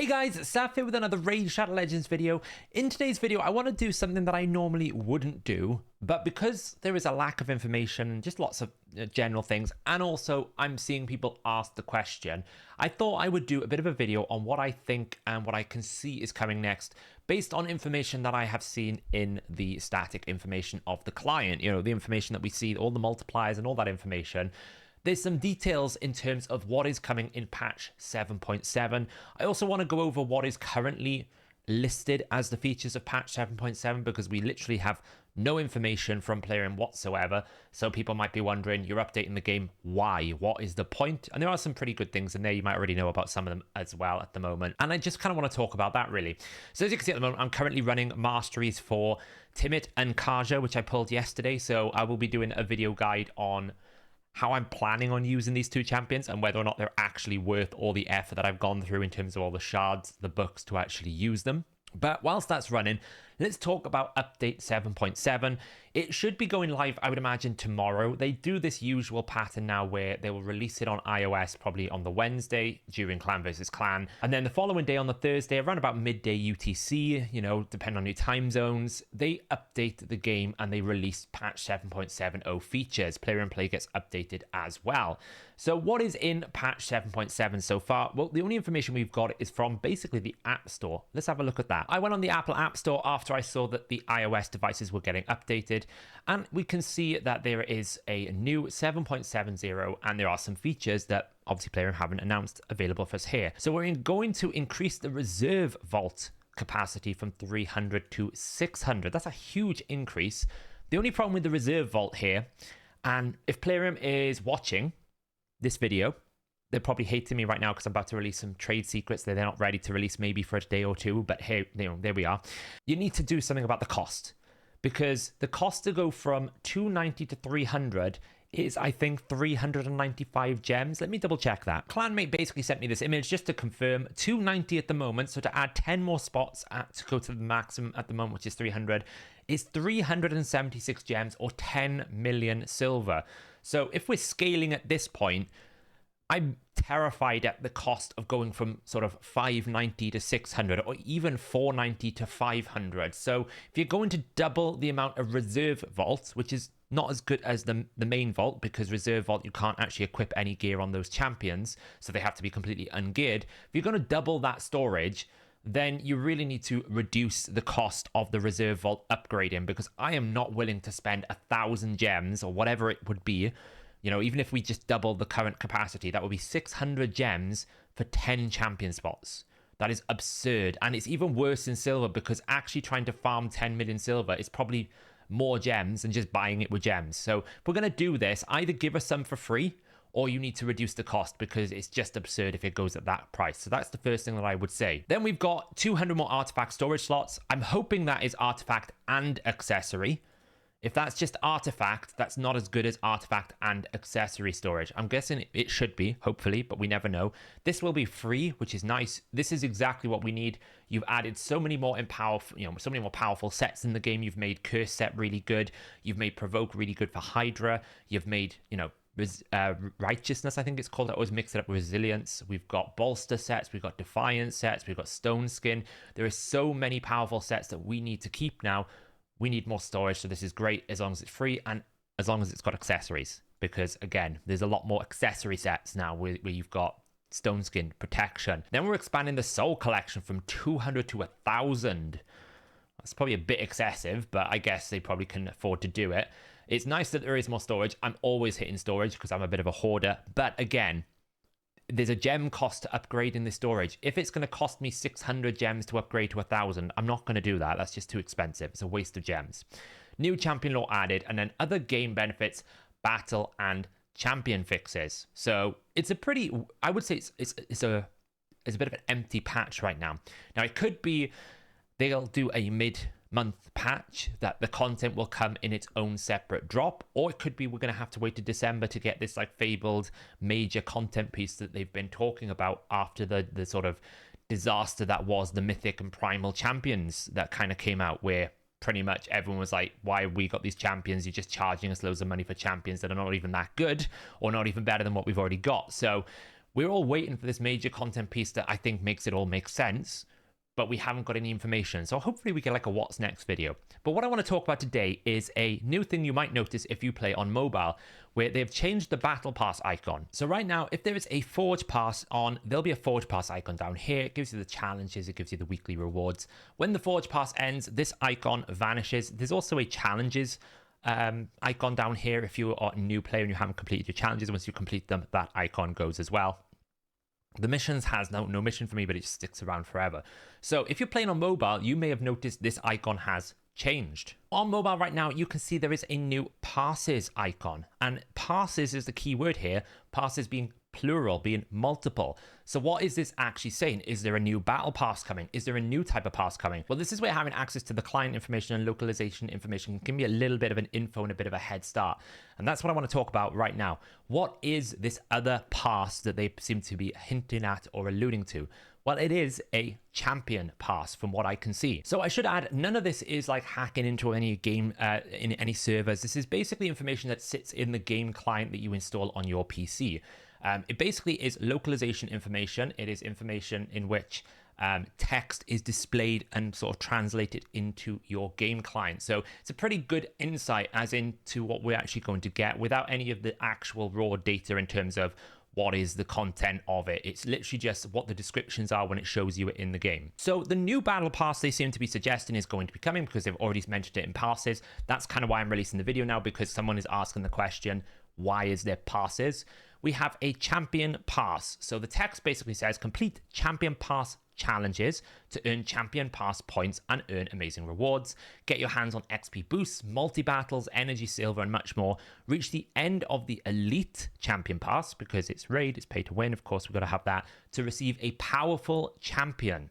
Hey guys, it's Saf here with another Raid Shadow Legends video. In today's video, I want to do something that I normally wouldn't do, but because there is a lack of information, just lots of general things, and also I'm seeing people ask the question, I thought I would do a bit of a video on what I think and what I can see is coming next, based on information that I have seen in the static information of the client, the information that we see, all the multipliers and all that information. There's some details in terms of what is coming in patch 7.7. I also want to go over what is currently listed as the features of patch 7.7 because we literally have no information from Plarium whatsoever. So people might be wondering, you're updating the game, why? What is the point? And there are some pretty good things in there. You might already know about some of them as well at the moment. And I just kind of want to talk about that really. So as you can see at the moment, I'm currently running masteries for Timid and Kaja, which I pulled yesterday. So I will be doing a video guide on how I'm planning on using these two champions and whether or not they're actually worth all the effort that I've gone through in terms of all the shards, the books to actually use them. But whilst that's running, let's talk about update 7.7. It should be going live, I would imagine, tomorrow. They do this usual pattern now where they will release it on iOS probably on the Wednesday during Clan versus Clan. And then the following day on the Thursday, around about midday UTC, depending on your time zones, they update the game and they release patch 7.70 features. Player and play gets updated as well. So what is in patch 7.7 so far? Well, the only information we've got is from basically the App Store. Let's have a look at that. I went on the Apple App Store after I saw that the iOS devices were getting updated, and we can see that there is a new 7.70 and there are some features that obviously Plarium haven't announced available for us here. So we're going to increase the reserve vault capacity from 300 to 600. That's a huge increase. The only problem with the reserve vault here, and if Plarium is watching this video, they're probably hating me right now because I'm about to release some trade secrets that they're not ready to release maybe for a day or two, but hey, there we are. You need to do something about the cost, because the cost to go from 290 to 300 is, I think, 395 gems. Let me double check that. Clanmate basically sent me this image just to confirm 290 at the moment. So to add 10 more spots to go to the maximum at the moment, which is 300, is 376 gems or 10 million silver. So if we're scaling at this point, I'm terrified at the cost of going from sort of 590 to 600 or even 490 to 500. So if you're going to double the amount of reserve vaults, which is not as good as the main vault, because reserve vault, you can't actually equip any gear on those champions, so they have to be completely ungeared. If you're going to double that storage, then you really need to reduce the cost of the reserve vault upgrading, because I am not willing to spend 1,000 gems or whatever it would be. Even if we just double the current capacity, that would be 600 gems for 10 champion spots. That is absurd. And it's even worse in silver, because actually trying to farm 10 million silver is probably more gems than just buying it with gems. So if we're going to do this, either give us some for free, or you need to reduce the cost, because it's just absurd if it goes at that price. So that's the first thing that I would say. Then we've got 200 more artifact storage slots. I'm hoping that is artifact and accessory. If that's just artifact, that's not as good as artifact and accessory storage. I'm guessing it should be, hopefully, but we never know. This will be free, which is nice. This is exactly what we need. You've added so many more so many more powerful sets in the game. You've made Curse set really good. You've made Provoke really good for Hydra. You've made, Righteousness, I think it's called. I always mix it up with Resilience. We've got Bolster sets. We've got Defiance sets. We've got Stone Skin. There are so many powerful sets that we need to keep now. We need more storage, so this is great as long as it's free and as long as it's got accessories, because again, there's a lot more accessory sets now where you've got Stone Skin, Protection. Then we're expanding the Soul Collection from 200 to 1,000. That's probably a bit excessive, but I guess they probably can afford to do it. It's nice that there is more storage. I'm always hitting storage because I'm a bit of a hoarder, but again, there's a gem cost to upgrade in the storage. If it's going to cost me 600 gems to upgrade to 1,000, I'm not going to do that. That's just too expensive. It's a waste of gems. New champion lore added, and then other game benefits, battle and champion fixes. So it's a pretty, I would say it's a bit of an empty patch right now. Now it could be they'll do a mid-month patch that the content will come in its own separate drop, or it could be we're going to have to wait to December to get this fabled major content piece that they've been talking about after the sort of disaster that was the Mythic and Primal champions that kind of came out, where pretty much everyone was like, why have we got these champions? You're just charging us loads of money for champions that are not even that good or not even better than what we've already got. So We're all waiting for this major content piece that I think makes it all make sense, but we haven't got any information. So hopefully we get like a what's next video. But what I want to talk about today is a new thing you might notice if you play on mobile, where they've changed the battle pass icon. So right now, if there is a forge pass on, there'll be a forge pass icon down here. It gives you the challenges, it gives you the weekly rewards. When the forge pass ends, this icon vanishes. There's also a challenges icon down here. If you are a new player and you haven't completed your challenges, once you complete them, that icon goes as well. The missions has no mission for me, but it just sticks around forever. So if you're playing on mobile, you may have noticed this icon has changed. On mobile right now, you can see there is a new passes icon, and passes is the key word here. Passes being plural, being multiple. So what is this actually saying? Is there a new battle pass coming? Is there a new type of pass coming? Well, this is where having access to the client information and localization information can be a little bit of an info and a bit of a head start. And that's what I want to talk about right now. What is this other pass that they seem to be hinting at or alluding to? Well, it is a champion pass from what I can see. So I should add, none of this is like hacking into any game in any servers. This is basically information that sits in the game client that you install on your PC. It basically is localization information. It is information in which text is displayed and sort of translated into your game client. So it's a pretty good insight as into what we're actually going to get without any of the actual raw data in terms of what is the content of it. It's literally just what the descriptions are when it shows you it in the game. So the new battle pass they seem to be suggesting is going to be coming because they've already mentioned it in passes. That's kind of why I'm releasing the video now, because someone is asking the question, why is there passes? We have a champion pass. So the text basically says complete champion pass challenges to earn champion pass points and earn amazing rewards. Get your hands on XP boosts, multi-battles, energy silver, and much more. Reach the end of the elite champion pass, because it's raid, it's pay to win. Of course, we've got to have that to receive a powerful champion.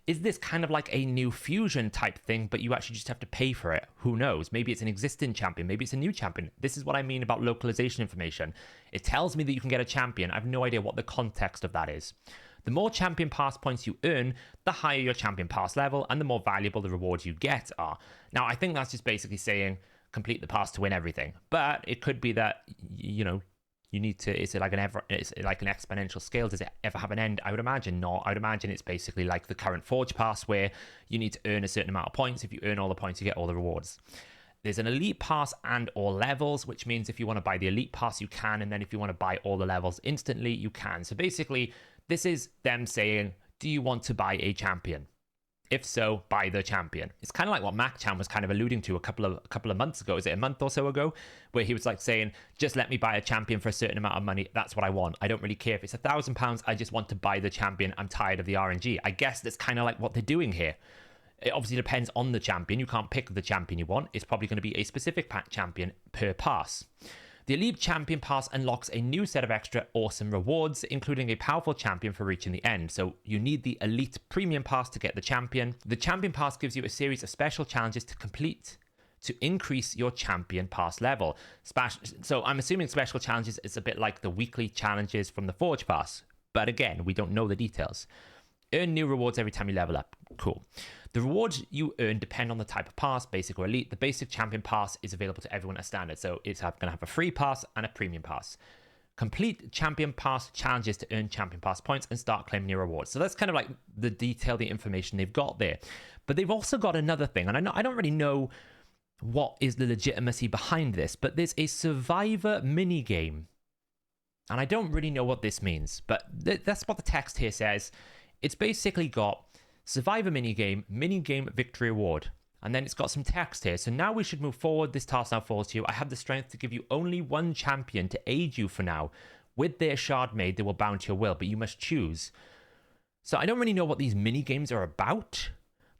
Is this kind of like a new fusion type thing, but you actually just have to pay for it? Who knows? Maybe it's an existing champion. Maybe it's a new champion. This is what I mean about localization information. It tells me that you can get a champion. I have no idea what the context of that is. The more champion pass points you earn, the higher your champion pass level and the more valuable the rewards you get are. Now, I think that's just basically saying complete the pass to win everything. But it could be that, you know, you need to, is it like an exponential scale? Does it ever have an end? I would imagine not. I would imagine it's basically like the current Forge Pass, where you need to earn a certain amount of points. If you earn all the points, you get all the rewards. There's an elite pass and all levels, which means if you want to buy the elite pass, you can. And then if you want to buy all the levels instantly, you can. So basically, this is them saying, do you want to buy a champion? If so, buy the champion. It's kind of like what MacChan was kind of alluding to a couple of months ago. Is it a month or so ago? Where he was like saying, just let me buy a champion for a certain amount of money. That's what I want. I don't really care if it's £1,000. I just want to buy the champion. I'm tired of the RNG. I guess that's kind of like what they're doing here. It obviously depends on the champion. You can't pick the champion you want. It's probably going to be a specific champion per pass. The Elite Champion Pass unlocks a new set of extra awesome rewards, including a powerful champion for reaching the end. So you need the Elite Premium Pass to get the champion. The Champion Pass gives you a series of special challenges to complete to increase your Champion Pass level. So I'm assuming special challenges is a bit like the weekly challenges from the Forge Pass. But again, we don't know the details. Earn new rewards every time you level up. Cool. The rewards you earn depend on the type of pass, basic or elite. The basic champion pass is available to everyone as standard. So it's going to have a free pass and a premium pass. Complete champion pass challenges to earn champion pass points and start claiming your rewards. So that's kind of like the detail, the information they've got there. But they've also got another thing. And I don't really know what is the legitimacy behind this, but there's a survivor mini game. And I don't really know what this means, but that's what the text here says. It's basically got Survivor minigame victory award. And then it's got some text here. So now we should move forward. This task now falls to you. I have the strength to give you only one champion to aid you for now. With their shard made, they will bound to your will, but you must choose. So I don't really know what these mini games are about,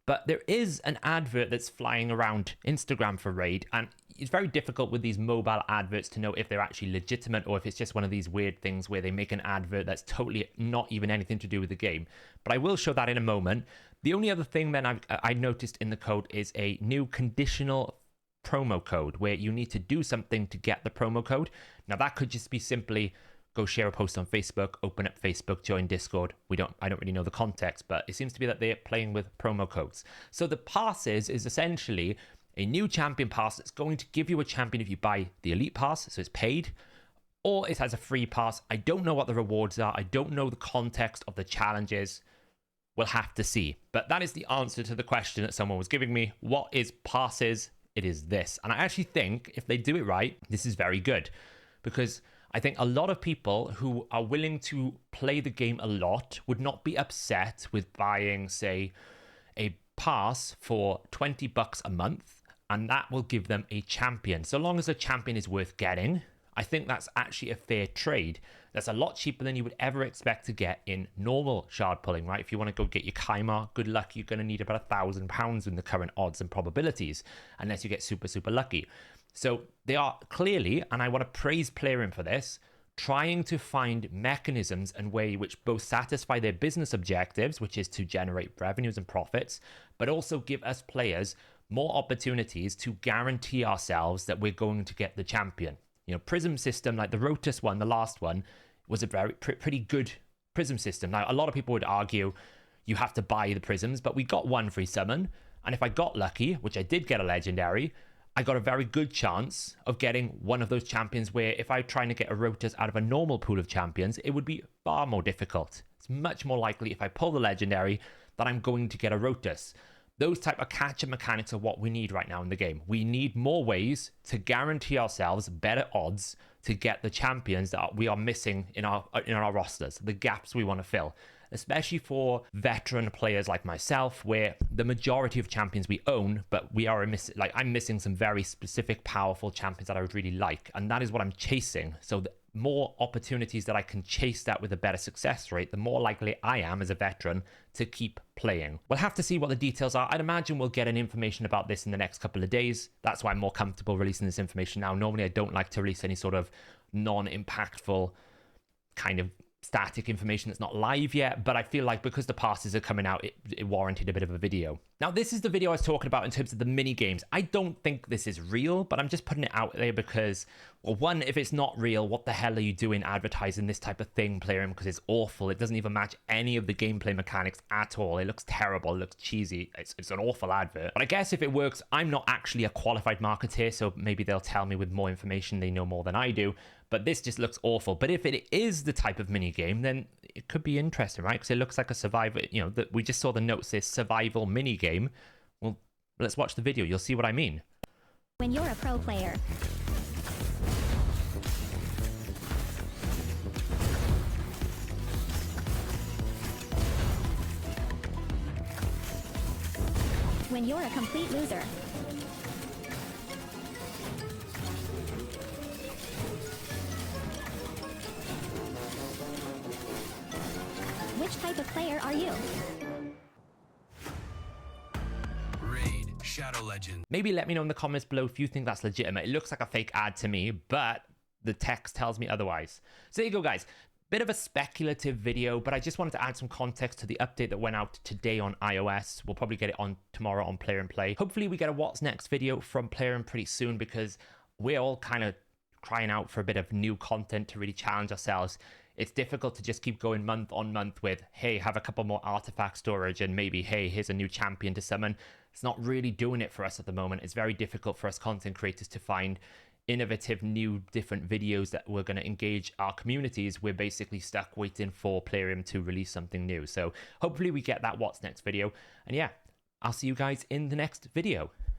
but there is an advert that's flying around Instagram for Raid, and it's very difficult with these mobile adverts to know if they're actually legitimate or if it's just one of these weird things where they make an advert that's totally not even anything to do with the game. But I will show that in a moment. The only other thing then I noticed in the code is a new conditional promo code where you need to do something to get the promo code. Now that could just be simply go share a post on Facebook, open up Facebook, join Discord. I don't really know the context, but it seems to be that they're playing with promo codes. So the passes is essentially a new champion pass that's going to give you a champion if you buy the elite pass, so it's paid, or it has a free pass. I don't know what the rewards are. I don't know the context of the challenges. We'll have to see. But that is the answer to the question that someone was giving me. What is passes? It is this. And I actually think if they do it right, this is very good, because I think a lot of people who are willing to play the game a lot would not be upset with buying, say, a pass for $20 a month, and that will give them a champion. So long as a champion is worth getting, I think that's actually a fair trade. That's a lot cheaper than you would ever expect to get in normal shard pulling, right? If you want to go get your Kymar, good luck, you're going to need about £1,000 in the current odds and probabilities, unless you get super, super lucky. So they are clearly, and I want to praise Plarium for this, trying to find mechanisms and way which both satisfy their business objectives, which is to generate revenues and profits, but also give us players more opportunities to guarantee ourselves that we're going to get the champion. You know, Prism system, like the Rotus one, the last one, was a very pretty good Prism system. Now, a lot of people would argue you have to buy the Prisms, but we got one free summon, and if I got lucky, which I did get a legendary, I got a very good chance of getting one of those champions where if I'm trying to get a Rotus out of a normal pool of champions, it would be far more difficult. It's much more likely if I pull the legendary that I'm going to get a Rotus. Those type of catch-up mechanics are what we need right now in the game. We need more ways to guarantee ourselves better odds to get the champions that we are missing in our rosters, the gaps we want to fill. Especially for veteran players like myself, where the majority of champions we own, but I'm missing some very specific, powerful champions that I would really like, and that is what I'm chasing. So the more opportunities that I can chase that with a better success rate, the more likely I am as a veteran to keep playing. We'll have to see what the details are. I'd imagine we'll get an information about this in the next couple of days. That's why I'm more comfortable releasing this information now. Normally, I don't like to release any sort of non-impactful kind of static information that's not live yet, but I feel like because the passes are coming out, it warranted a bit of a video. Now, this is the video I was talking about in terms of the mini games. I don't think this is real, but I'm just putting it out there because, well, one, if it's not real, what the hell are you doing advertising this type of thing, Plarium? Because it's awful. It doesn't even match any of the gameplay mechanics at all. It looks terrible. It looks cheesy. It's an awful advert. But I guess if it works, I'm not actually a qualified marketer, so maybe they'll tell me with more information. They know more than I do. But this just looks awful. But if it is the type of mini game, then it could be interesting, right? Because it looks like a survivor. You know, we just saw the notes, this survival mini game. Well, let's watch the video. You'll see what I mean. When you're a pro player, when you're a complete loser, which type of player are you? Raid Shadow Legend. Maybe let me know in the comments below if you think that's legitimate. It looks like a fake ad to me, but the text tells me otherwise. So there you go, guys. Bit of a speculative video, but I just wanted to add some context to the update that went out today on iOS. We'll probably get it on tomorrow on Plarium Play. Hopefully we get a what's next video from Plarium pretty soon, because we're all kind of crying out for a bit of new content to really challenge ourselves. It's difficult to just keep going month on month with, hey, have a couple more artifact storage and maybe, hey, here's a new champion to summon. It's not really doing it for us at the moment. It's very difficult for us content creators to find innovative, new, different videos that we're going to engage our communities. We're basically stuck waiting for Plarium to release something new. So hopefully we get that what's next video. And yeah, I'll see you guys in the next video.